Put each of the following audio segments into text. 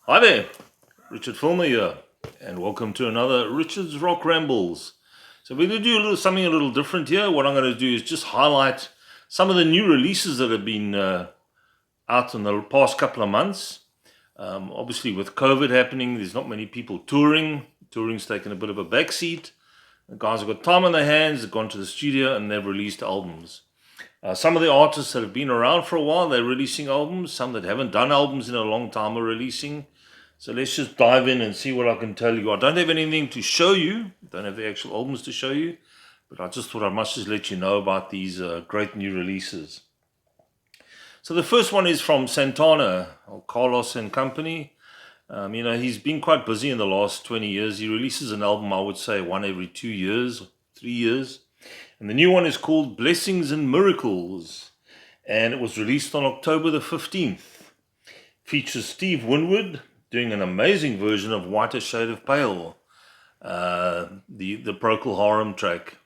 Hi there, Richard Filmer here, and welcome to another Richard's Rock Rambles. So we're going to do something a little different here. What I'm going to do is just highlight some of the new releases that have been out in the past couple of months. Obviously, with COVID happening, there's not many people touring. Touring's taken a bit of a backseat. The guys have got time on their hands, they've gone to the studio and they've released albums. Some of the artists that have been around for a while, they're releasing albums. Some that haven't done albums in a long time are releasing. So let's just dive in and see what I can tell you. I don't have anything to show you. Don't have the actual albums to show you. But I just thought I must just let you know about these great new releases. So the first one is from Santana, or Carlos and Company. He's been quite busy in the last 20 years. He releases an album, I would say, one every 2 years, 3 years. And the new one is called Blessings and Miracles. And it was released on October the 15th. Features Steve Winwood doing an amazing version of Whiter Shade of Pale, the Procol Harum track.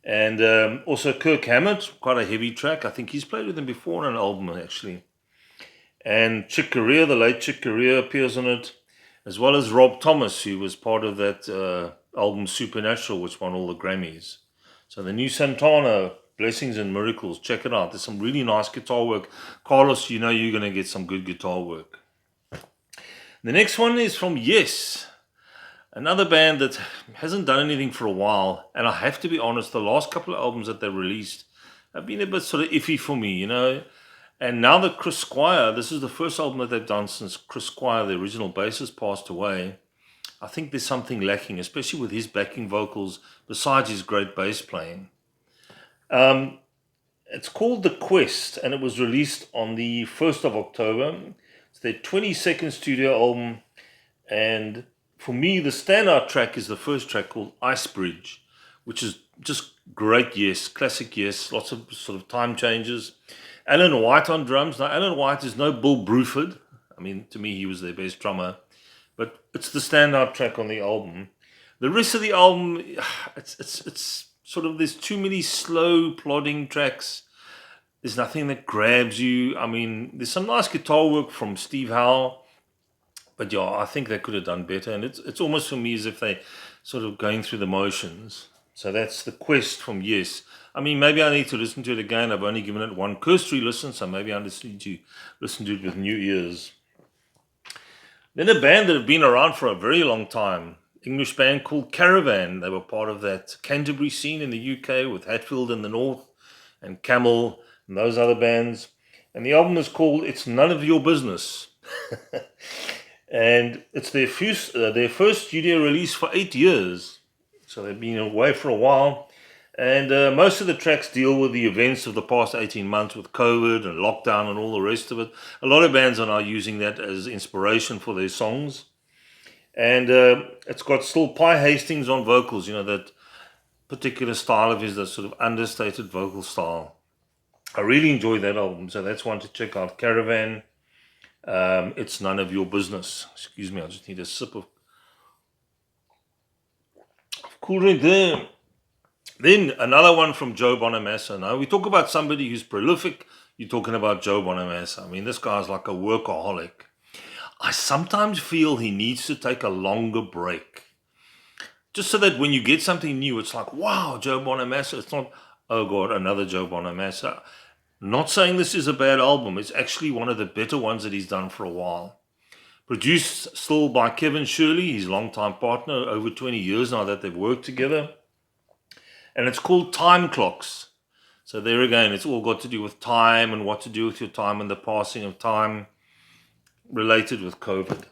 And also Kirk Hammett, quite a heavy track. I think he's played with him before on an album, actually. And Chick Corea, the late Chick Corea, appears on it, as well as Rob Thomas, who was part of that album Supernatural, which won all the Grammys. So the new Santana, Blessings and Miracles, check it out. There's some really nice guitar work. Carlos, you know you're going to get some good guitar work. The next one is from Yes, another band that hasn't done anything for a while. And I have to be honest, the last couple of albums that they released have been a bit sort of iffy for me, you know. And now that Chris Squire, this is the first album that they've done since Chris Squire, the original bassist, passed away. I think there's something lacking, especially with his backing vocals, besides his great bass playing. It's called The Quest, and it was released on the 1st of October. It's their 22nd studio album, and for me, the standout track is the first track called Ice Bridge, which is just great Yes, classic Yes, lots of sort of time changes. Alan White on drums. Now, Alan White is no Bill Bruford. I mean, to me, he was their best drummer, but it's the standout track on the album. The rest of the album, it's sort of, there's too many slow, plodding tracks. There's nothing that grabs you. I mean, there's some nice guitar work from Steve Howe, but yeah, I think they could have done better. And it's almost for me as if they sort of going through the motions. So that's The Quest from Yes. I mean, maybe I need to listen to it again. I've only given it one cursory listen, so maybe I just need to listen to it with new ears. Then a band that have been around for a very long time, English band called Caravan. They were part of that Canterbury scene in the UK with Hatfield in the north and Camel and those other bands. And the album is called It's None of Your Business. And it's their first studio release for 8 years. So they've been away for a while. And most of the tracks deal with the events of the past 18 months with COVID and lockdown and all the rest of it. A lot of bands are now using that as inspiration for their songs. And it's got still Pi Hastings on vocals, you know, that particular style of his, that sort of understated vocal style. I really enjoy that album, so that's one to check out. Caravan, It's None of Your Business. Excuse me, I just need a sip of cool drink there. Then another one from Joe Bonamassa. Now, we talk about somebody who's prolific. You're talking about Joe Bonamassa. I mean, this guy's like a workaholic. I sometimes feel he needs to take a longer break. Just so that when you get something new, it's like, wow, Joe Bonamassa. It's not, oh God, another Joe Bonamassa. Not saying this is a bad album. It's actually one of the better ones that he's done for a while. Produced still by Kevin Shirley, his longtime partner, over 20 years now that they've worked together. And it's called Time Clocks. So there again, it's all got to do with time and what to do with your time and the passing of time related with COVID.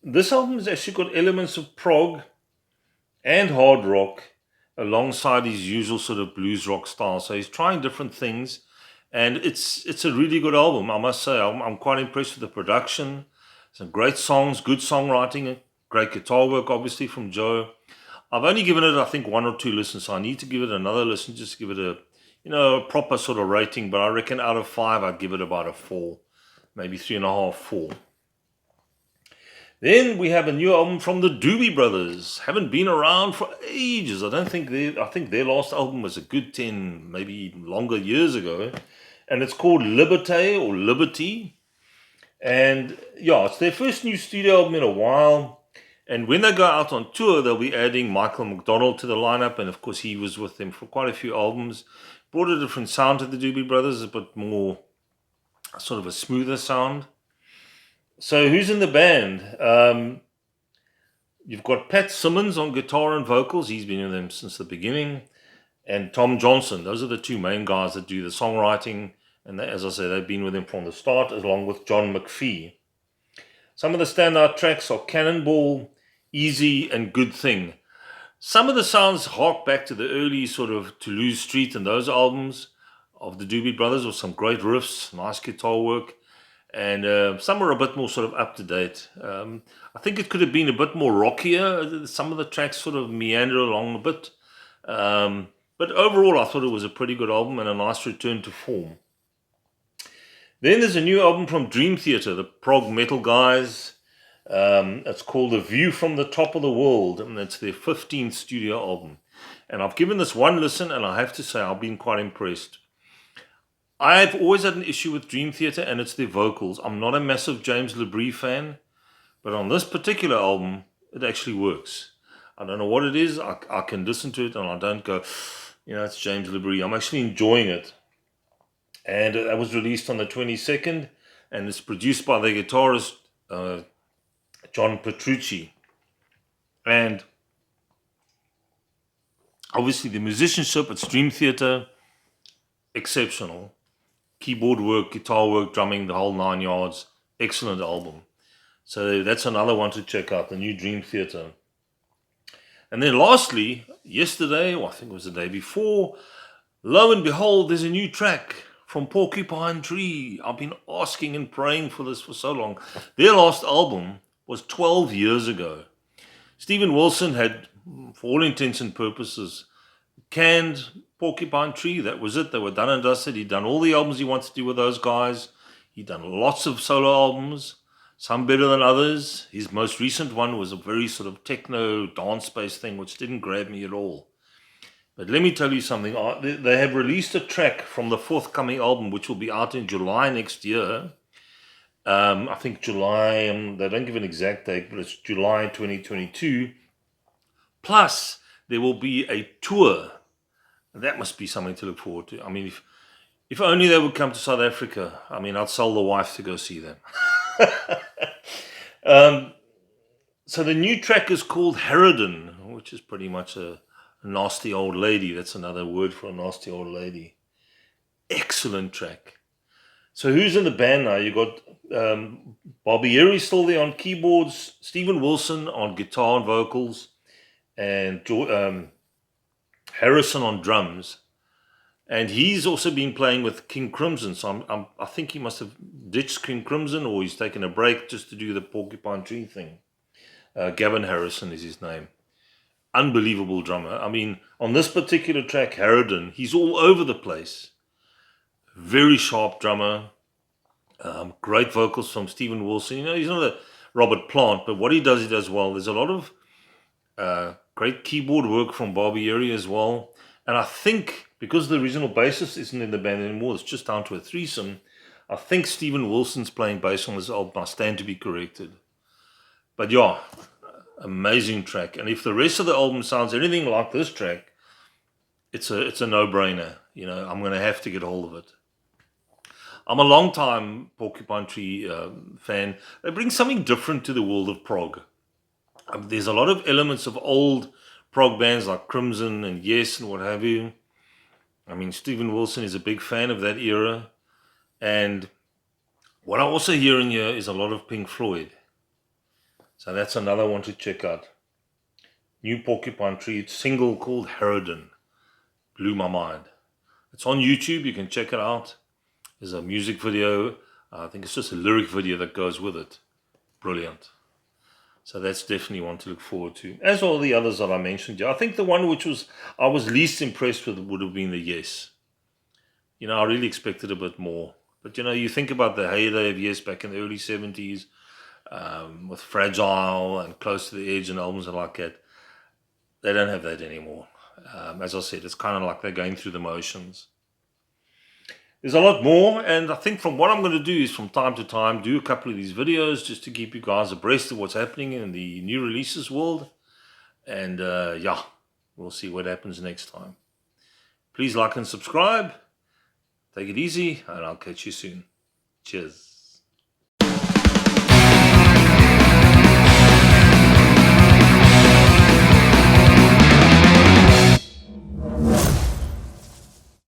This album has actually got elements of prog and hard rock alongside his usual sort of blues rock style. So he's trying different things, and it's a really good album, I must say. I'm quite impressed with the production. Some great songs, good songwriting, great guitar work, obviously, from Joe. I've only given it, I think, 1 or 2 listens, so I need to give it another listen, just give it a proper sort of rating. But I reckon out of 5, I'd give it about a 4, maybe 3.5, 4. Then we have a new album from the Doobie Brothers. Haven't been around for ages. I think their last album was a good 10, maybe longer years ago. And it's called Liberté or Liberty. And yeah, it's their first new studio album in a while. And when they go out on tour, they'll be adding Michael McDonald to the lineup. And of course, he was with them for quite a few albums. Brought a different sound to the Doobie Brothers, a bit more sort of a smoother sound. So who's in the band? You've got Pat Simmons on guitar and vocals. He's been with them since the beginning. And Tom Johnson. Those are the two main guys that do the songwriting. And they, as I say, they've been with him from the start, along with John McPhee. Some of the standout tracks are Cannonball, Easy, and Good Thing. Some of the sounds hark back to the early sort of Toulouse Street and those albums of the Doobie Brothers, with some great riffs, nice guitar work. And some are a bit more sort of up to date. I think it could have been a bit more rockier. Some of the tracks sort of meander along a bit. But overall, I thought it was a pretty good album and a nice return to form. Then there's a new album from Dream Theater, the prog metal guys. It's called A View from the Top of the World, and it's their 15th studio album. And I've given this one listen, and I have to say I've been quite impressed. I've always had an issue with Dream Theater, and it's their vocals. I'm not a massive James LaBrie fan, but on this particular album, it actually works. I don't know what it is. I can listen to it, and I don't go, it's James LaBrie. I'm actually enjoying it. And that was released on the 22nd, and it's produced by the guitarist John Petrucci. And obviously the musicianship at Dream Theater, exceptional. Keyboard work, guitar work, drumming, the whole 9 yards. Excellent album. So that's another one to check out, the new Dream Theater. And then lastly, yesterday, or I think it was the day before, lo and behold, there's a new track from Porcupine Tree. I've been asking and praying for this for so long. Their last album was 12 years ago. Stephen Wilson had, for all intents and purposes, canned Porcupine Tree. That was it. They were done and dusted. He'd done all the albums he wanted to do with those guys. He'd done lots of solo albums, some better than others. His most recent one was a very sort of techno dance-based thing, which didn't grab me at all. But let me tell you something. They have released a track from the forthcoming album, which will be out in July next year. I think July, they don't give an exact date, but it's July 2022. Plus, there will be a tour. That must be something to look forward to. I mean, if only they would come to South Africa. I mean, I'd sell the wife to go see them. So the new track is called Harridan, which is pretty much a nasty old lady. That's another word for a nasty old lady. Excellent track. So who's in the band now? You got Barbieri still there on keyboards, Stephen Wilson on guitar and vocals, and Harrison on drums. And he's also been playing with King Crimson. So I think he must have ditched King Crimson, or he's taken a break just to do the Porcupine Tree thing. Gavin Harrison is his name. Unbelievable drummer. I mean, on this particular track, Harridan, he's all over the place. Very sharp drummer. Great vocals from Stephen Wilson. He's not a Robert Plant, but what he does well. There's a lot of great keyboard work from Barbieri as well. And I think, because the original bassist isn't in the band anymore, it's just down to a threesome, I think Stephen Wilson's playing bass on this album. I stand to be corrected. But yeah, amazing track. And if the rest of the album sounds anything like this track, it's a no-brainer. I'm going to have to get hold of it. I'm a long-time Porcupine Tree fan. They bring something different to the world of prog. There's a lot of elements of old prog bands like Crimson and Yes and what have you. I mean, Stephen Wilson is a big fan of that era. And what I also hear in here is a lot of Pink Floyd. So that's another one to check out. New Porcupine Tree single called Harridan. Blew my mind. It's on YouTube. You can check it out. There's a music video. I think it's just a lyric video that goes with it. Brilliant. So that's definitely one to look forward to. As all the others that I mentioned. I think the one which I was least impressed with would have been the Yes. I really expected a bit more. But you think about the heyday of Yes back in the early 70s. With Fragile and Close to the Edge and albums like that. They don't have that anymore. As I said, it's kind of like they're going through the motions. there's a lot more, and I think from what I'm going to do is from time to time do a couple of these videos just to keep you guys abreast of what's happening in the new releases world. And yeah, we'll see what happens next time. Please like and subscribe. Take it easy, and I'll catch you soon. Cheers.